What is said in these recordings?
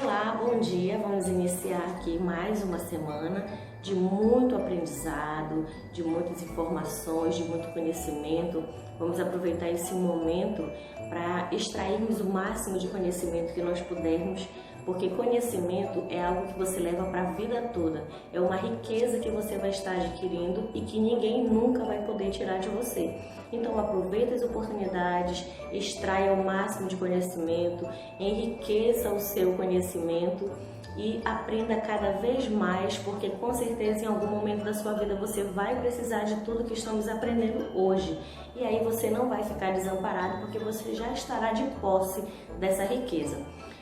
Olá, bom dia. Vamos iniciar aqui mais uma semana de muito aprendizado, de muitas informações, de muito conhecimento. Vamos aproveitar esse momento para extrairmos o máximo de conhecimento que nós pudermos, porque conhecimento é algo que você leva para a vida toda. É uma riqueza que você vai estar adquirindo e que ninguém nunca vai poder tirar de você. Então aproveite as oportunidades, extraia o máximo de conhecimento, enriqueça o seu conhecimento e aprenda cada vez mais, porque com certeza em algum momento da sua vida você vai precisar de tudo que estamos aprendendo hoje. E aí você não vai ficar desamparado, porque você já estará de posse dessa riqueza.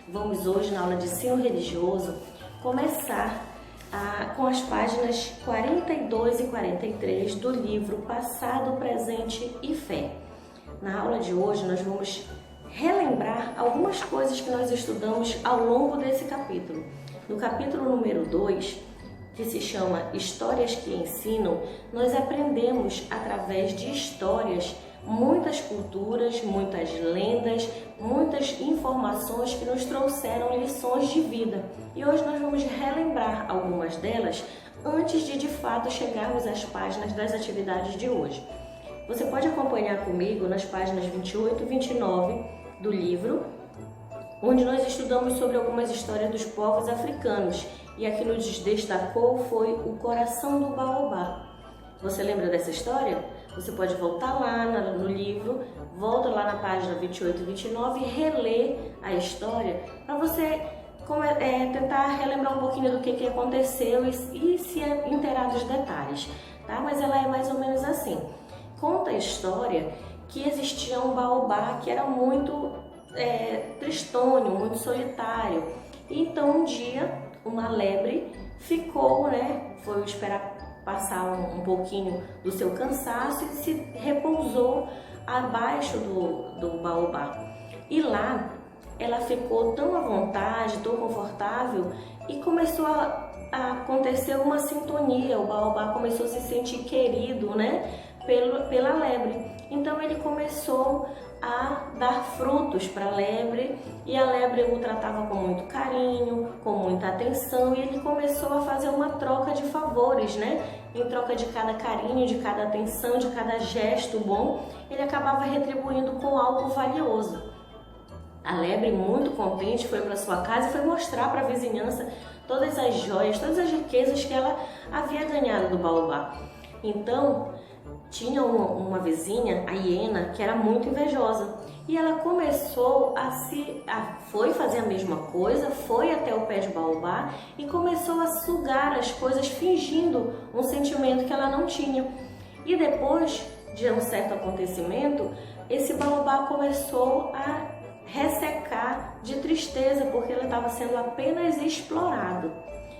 Vamos hoje, na aula de ensino religioso, começar com as páginas 42 e 43 do livro Passado, Presente e Fé. Na aula de hoje nós vamos relembrar algumas coisas que nós estudamos ao longo desse capítulo. No capítulo número 2, que se chama Histórias que Ensinam, nós aprendemos através de histórias muitas culturas, muitas lendas, muitas informações que nos trouxeram lições de vida. E hoje nós vamos relembrar algumas delas antes de fato chegarmos às páginas das atividades de hoje. Você pode acompanhar comigo nas páginas 28 e 29 do livro, onde nós estudamos sobre algumas histórias dos povos africanos. E aqui nos destacou foi o coração do baobá. Você lembra dessa história? Você pode voltar lá no livro, volta lá na página 28 e 29 e reler a história para você tentar relembrar um pouquinho do que aconteceu e se inteirar dos detalhes, tá? Mas ela é mais ou menos assim. Conta a história que existia um baobá que era muito tristonho, muito solitário. E então um dia uma lebre ficou, foi esperar passar um pouquinho do seu cansaço e se repousou abaixo do baobá. E lá ela ficou tão à vontade, tão confortável e começou a acontecer uma sintonia. O baobá começou a se sentir querido, pela lebre. Então ele começou a dar frutos para a lebre e a lebre o tratava com muito carinho, com muita atenção, e ele começou a fazer uma troca de favores, Em troca de cada carinho, de cada atenção, de cada gesto bom, ele acabava retribuindo com algo valioso. A lebre, muito contente, foi para sua casa e foi mostrar para a vizinhança todas as joias, todas as riquezas que ela havia ganhado do baobá. Então, tinha uma vizinha, a hiena, que era muito invejosa. E ela começou foi fazer a mesma coisa, foi até o pé de baobá e começou a sugar as coisas, fingindo um sentimento que ela não tinha. E depois de um certo acontecimento, esse baobá começou a ressecar de tristeza, porque ele estava sendo apenas explorado.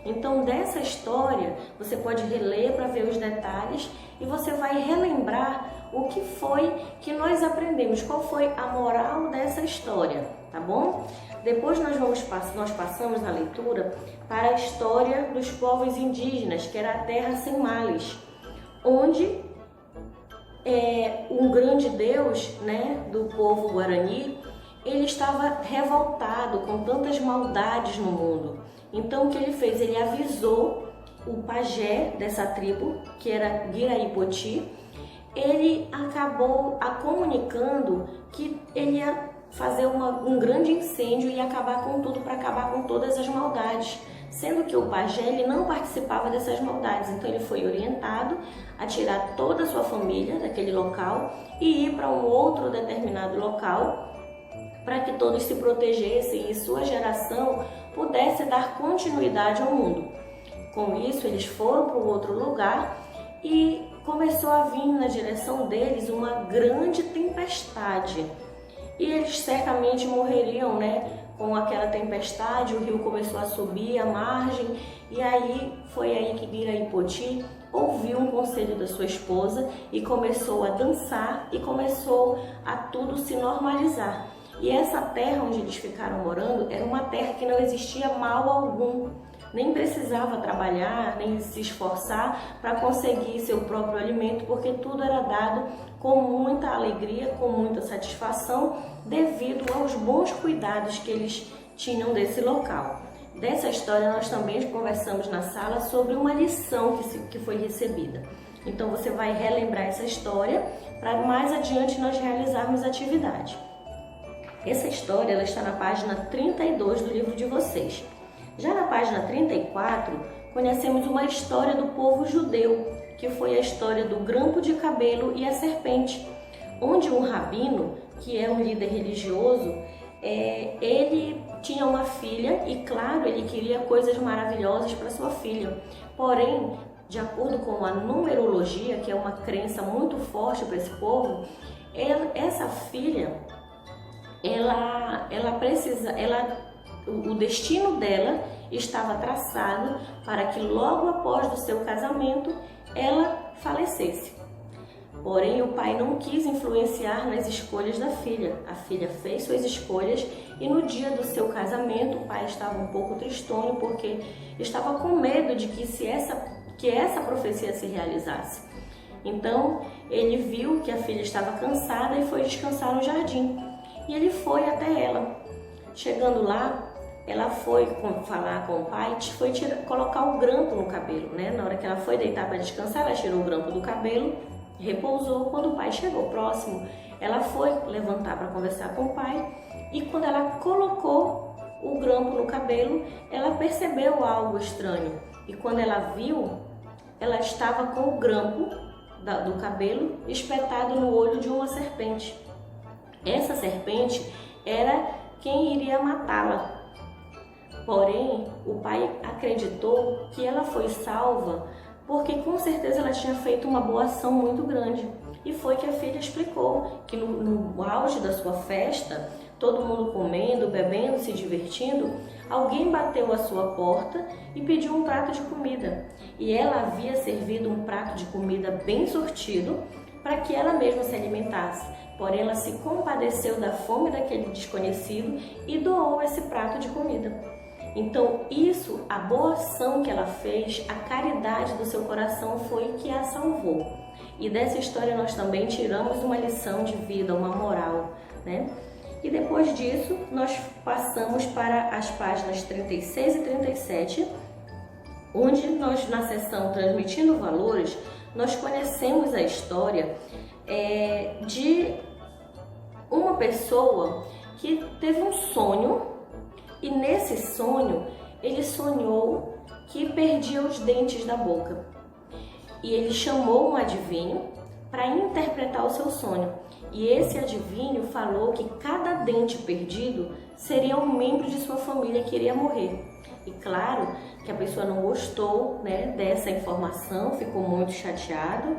Então, dessa história, você pode reler para ver os detalhes e você vai relembrar o que foi que nós aprendemos, qual foi a moral dessa história, tá bom? Depois nós passamos na leitura para a história dos povos indígenas, que era a terra sem males, onde um grande deus, do povo Guarani, ele estava revoltado com tantas maldades no mundo. Então o que ele fez? Ele avisou o pajé dessa tribo, que era Guiraipoti. Ele acabou comunicando que ele ia fazer um grande incêndio e ia acabar com tudo, para acabar com todas as maldades. Sendo que o pajé ele não participava dessas maldades, então ele foi orientado a tirar toda a sua família daquele local e ir para um outro determinado local, para que todos se protegessem e sua geração pudesse dar continuidade ao mundo. Com isso, eles foram para um outro lugar e começou a vir na direção deles uma grande tempestade. E eles certamente morreriam, com aquela tempestade. O rio começou a subir a margem e foi aí que Guiraipoti ouviu um conselho da sua esposa e começou a dançar e começou a tudo se normalizar. E essa terra onde eles ficaram morando era uma terra que não existia mal algum, nem precisava trabalhar, nem se esforçar para conseguir seu próprio alimento, porque tudo era dado com muita alegria, com muita satisfação, devido aos bons cuidados que eles tinham desse local. dessa história nós também conversamos na sala sobre uma lição que foi recebida. Então você vai relembrar essa história para mais adiante nós realizarmos a atividade. Essa história ela está na página 32 do livro de vocês. Já na página 34, conhecemos uma história do povo judeu, que foi a história do grampo de cabelo e a serpente, onde um rabino, que é um líder religioso, ele tinha uma filha e, claro, ele queria coisas maravilhosas para sua filha. Porém, de acordo com a numerologia, que é uma crença muito forte para esse povo, essa filha, o destino dela estava traçado para que logo após o seu casamento ela falecesse. Porém, o pai não quis influenciar nas escolhas da filha. A filha fez suas escolhas e no dia do seu casamento o pai estava um pouco tristonho porque estava com medo de que essa profecia se realizasse. Então, ele viu que a filha estava cansada e foi descansar no jardim. E ele foi até ela. Chegando lá, ela foi falar com o pai, foi colocar o grampo no cabelo, né? Na hora que ela foi deitar para descansar, ela tirou o grampo do cabelo, repousou. Quando o pai chegou próximo, ela foi levantar para conversar com o pai e quando ela colocou o grampo no cabelo, ela percebeu algo estranho. E quando ela viu, ela estava com o grampo do cabelo espetado no olho de uma serpente. Essa serpente era quem iria matá-la. Porém, o pai acreditou que ela foi salva porque com certeza ela tinha feito uma boa ação muito grande. E foi que a filha explicou que no auge da sua festa, todo mundo comendo, bebendo, se divertindo, alguém bateu à sua porta e pediu um prato de comida. E ela havia servido um prato de comida bem sortido para que ela mesma se alimentasse. Porém, ela se compadeceu da fome daquele desconhecido e doou esse prato de comida. Então, a boa ação que ela fez, a caridade do seu coração foi que a salvou. E dessa história nós também tiramos uma lição de vida, uma moral, né? E depois disso, nós passamos para as páginas 36 e 37, onde nós, na seção Transmitindo Valores, nós conhecemos a história de uma pessoa que teve um sonho e nesse sonho ele sonhou que perdia os dentes da boca. E ele chamou um adivinho para interpretar o seu sonho. E esse adivinho falou que cada dente perdido seria um membro de sua família que iria morrer. E claro que a pessoa não gostou, né, dessa informação, ficou muito chateado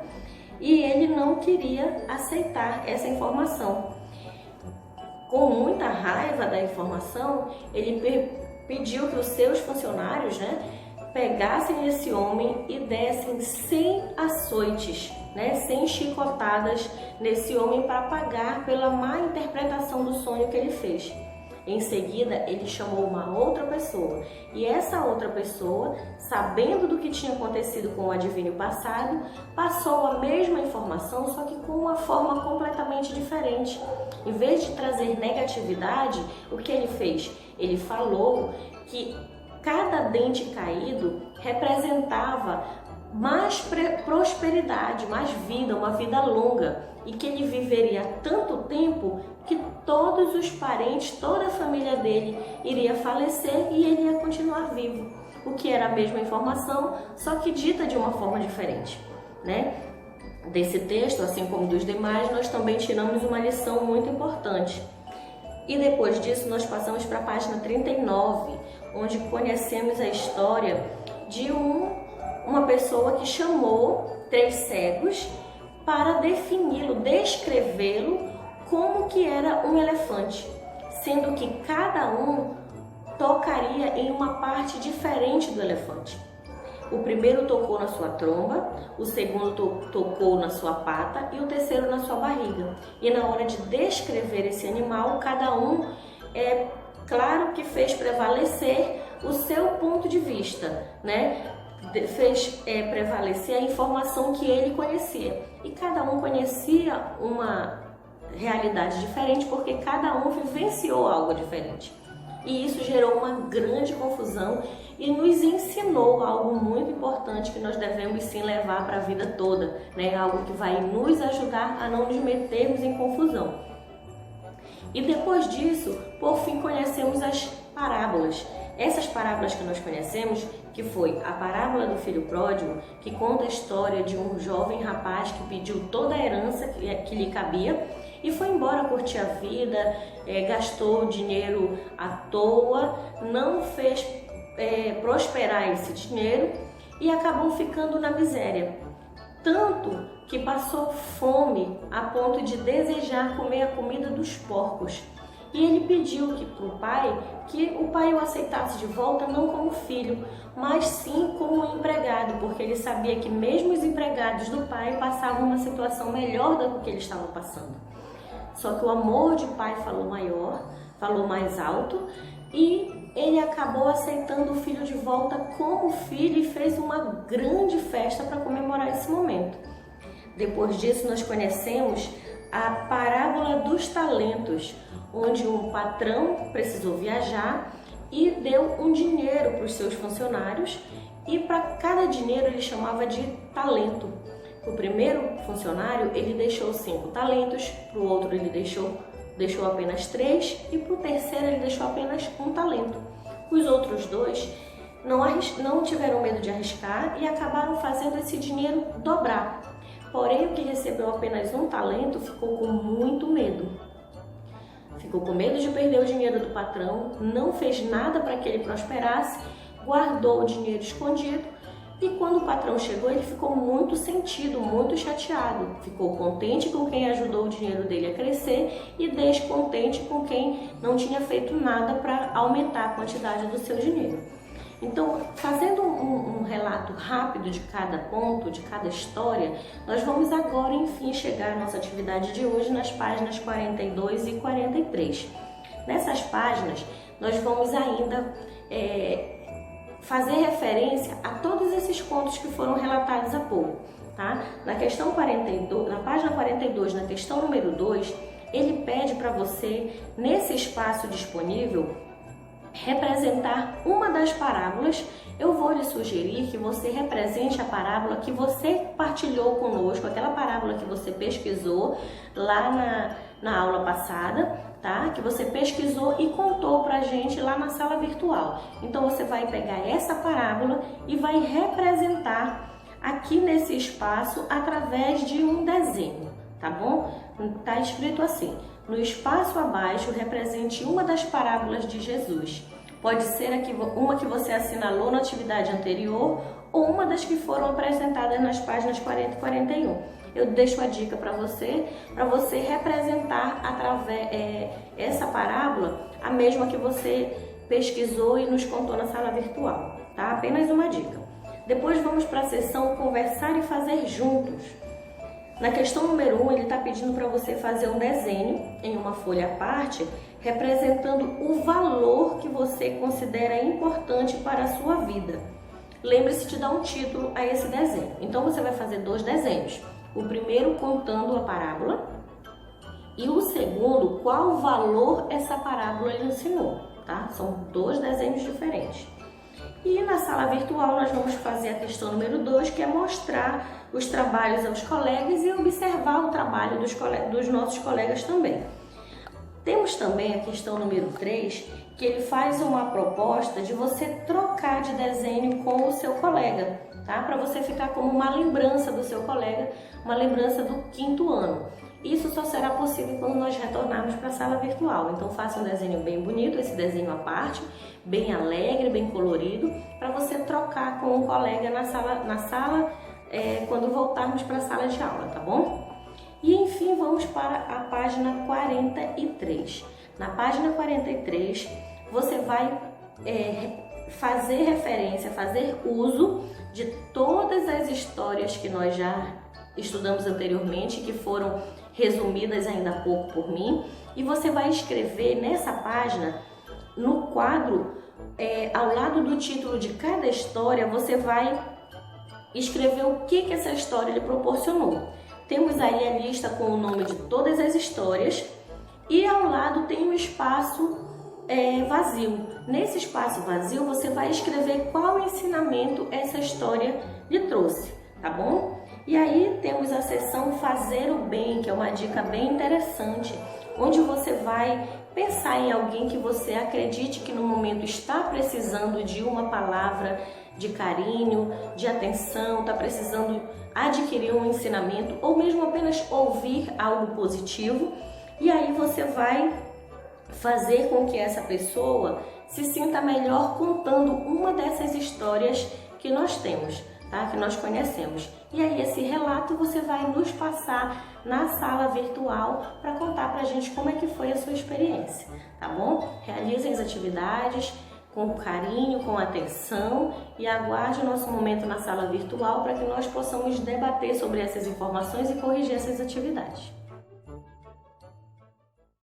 e ele não queria aceitar essa informação. Com muita raiva da informação, ele pediu que os seus funcionários, né, pegassem esse homem e dessem 100 açoites, né, 100 chicotadas nesse homem para pagar pela má interpretação do sonho que ele fez. Em seguida, ele chamou uma outra pessoa e essa outra pessoa, sabendo do que tinha acontecido com o adivinho passado, passou a mesma informação, só que com uma forma completamente diferente. Em vez de trazer negatividade, o que ele fez? Ele falou que cada dente caído representava mais prosperidade, mais vida, uma vida longa, e que ele viveria tanto tempo que todos os parentes, toda a família dele iria falecer e ele ia continuar vivo, o que era a mesma informação, só que dita de uma forma diferente, né? Desse texto, assim como dos demais, nós também tiramos uma lição muito importante. E depois disso nós passamos para a página 39, onde conhecemos a história de uma pessoa que chamou 3 cegos para defini-lo, descrevê-lo como que era um elefante, sendo que cada um tocaria em uma parte diferente do elefante. O primeiro tocou na sua tromba, o segundo tocou na sua pata e o terceiro na sua barriga. E na hora de descrever esse animal, cada um, claro que fez prevalecer o seu ponto de vista, né? Fez prevalecer a informação que ele conhecia. E cada um conhecia uma realidade diferente porque cada um vivenciou algo diferente. e isso gerou uma grande confusão e nos ensinou algo muito importante que nós devemos sim levar para a vida toda, né? Algo que vai nos ajudar a não nos metermos em confusão. E depois disso, por fim, conhecemos as parábolas. Essas parábolas que nós conhecemos, que foi a parábola do filho pródigo, que conta a história de um jovem rapaz que pediu toda a herança que lhe cabia e foi embora curtir a vida, gastou dinheiro à toa, não fez prosperar esse dinheiro e acabou ficando na miséria. Tanto que passou fome a ponto de desejar comer a comida dos porcos. E ele pediu que o pai o aceitasse de volta, não como filho, mas sim como um empregado, porque ele sabia que mesmo os empregados do pai passavam uma situação melhor do que ele estava passando. Só que o amor de pai falou mais alto, e ele acabou aceitando o filho de volta como filho e fez uma grande festa para comemorar esse momento. Depois disso, nós conhecemos a parábola dos talentos, onde um patrão precisou viajar e deu um dinheiro para os seus funcionários, e para cada dinheiro ele chamava de talento. O primeiro funcionário ele deixou 5 talentos, para o outro ele deixou apenas 3 e para o terceiro ele deixou apenas 1 talento. Os outros 2 não tiveram medo de arriscar e acabaram fazendo esse dinheiro dobrar. Porém, o que recebeu apenas 1 talento ficou com muito medo. Ficou com medo de perder o dinheiro do patrão, não fez nada para que ele prosperasse, guardou o dinheiro escondido, e quando o patrão chegou, ele ficou muito sentido, muito chateado. Ficou contente com quem ajudou o dinheiro dele a crescer e descontente com quem não tinha feito nada para aumentar a quantidade do seu dinheiro. Então, fazendo um relato rápido de cada ponto, de cada história, nós vamos agora, enfim, chegar à nossa atividade de hoje nas páginas 42 e 43. Nessas páginas, nós vamos ainda fazer referência a todos esses contos que foram relatados há pouco, tá? Na página 42, na questão número 2, ele pede para você, nesse espaço disponível, representar uma das parábolas. Eu vou lhe sugerir que você represente a parábola que você partilhou conosco, aquela parábola que você pesquisou lá na aula passada, tá? Que você pesquisou e contou pra gente lá na sala virtual. Então você vai pegar essa parábola e vai representar aqui nesse espaço através de um desenho, tá bom? Tá escrito assim: no espaço abaixo, represente uma das parábolas de Jesus. Pode ser uma que você assinalou na atividade anterior ou uma das que foram apresentadas nas páginas 40 e 41. Eu deixo a dica para você representar essa parábola, a mesma que você pesquisou e nos contou na sala virtual, tá? Apenas uma dica. Depois vamos para a seção Conversar e Fazer Juntos. Na questão número 1, ele está pedindo para você fazer um desenho em uma folha à parte, representando o valor que você considera importante para a sua vida. Lembre-se de dar um título a esse desenho. Então você vai fazer 2 desenhos. O primeiro contando a parábola e o segundo, qual valor essa parábola lhe ensinou, tá? São 2 desenhos diferentes. E na sala virtual nós vamos fazer a questão número 2, que é mostrar os trabalhos aos colegas e observar o trabalho dos nossos colegas também. Temos também a questão número 3, que ele faz uma proposta de você trocar de desenho com o seu colega, tá? Para você ficar como uma lembrança do seu colega, uma lembrança do 5º ano. Isso só será possível quando nós retornarmos para a sala virtual. Então faça um desenho bem bonito, esse desenho à parte, bem alegre, bem colorido, para você trocar com um colega na sala quando voltarmos para a sala de aula, tá bom? E enfim, vamos para a página 43. Na página 43, você vai fazer referência, fazer uso de todas as histórias que nós já estudamos anteriormente, que foram resumidas ainda há pouco por mim, e você vai escrever nessa página, no quadro, ao lado do título de cada história, você vai escrever o que essa história lhe proporcionou. Temos aí a lista com o nome de todas as histórias e ao lado tem um espaço vazio. Nesse espaço vazio, você vai escrever qual ensinamento essa história lhe trouxe, tá bom? E aí temos a seção Fazer o Bem, que é uma dica bem interessante, onde você vai pensar em alguém que você acredite que no momento está precisando de uma palavra de carinho, de atenção, está precisando adquirir um ensinamento ou mesmo apenas ouvir algo positivo. E aí você vai fazer com que essa pessoa se sinta melhor contando uma dessas histórias que nós temos, tá? Que nós conhecemos. E aí esse relato você vai nos passar na sala virtual para contar pra gente como é que foi a sua experiência, tá bom? Realizem as atividades com carinho, com atenção e aguarde o nosso momento na sala virtual para que nós possamos debater sobre essas informações e corrigir essas atividades.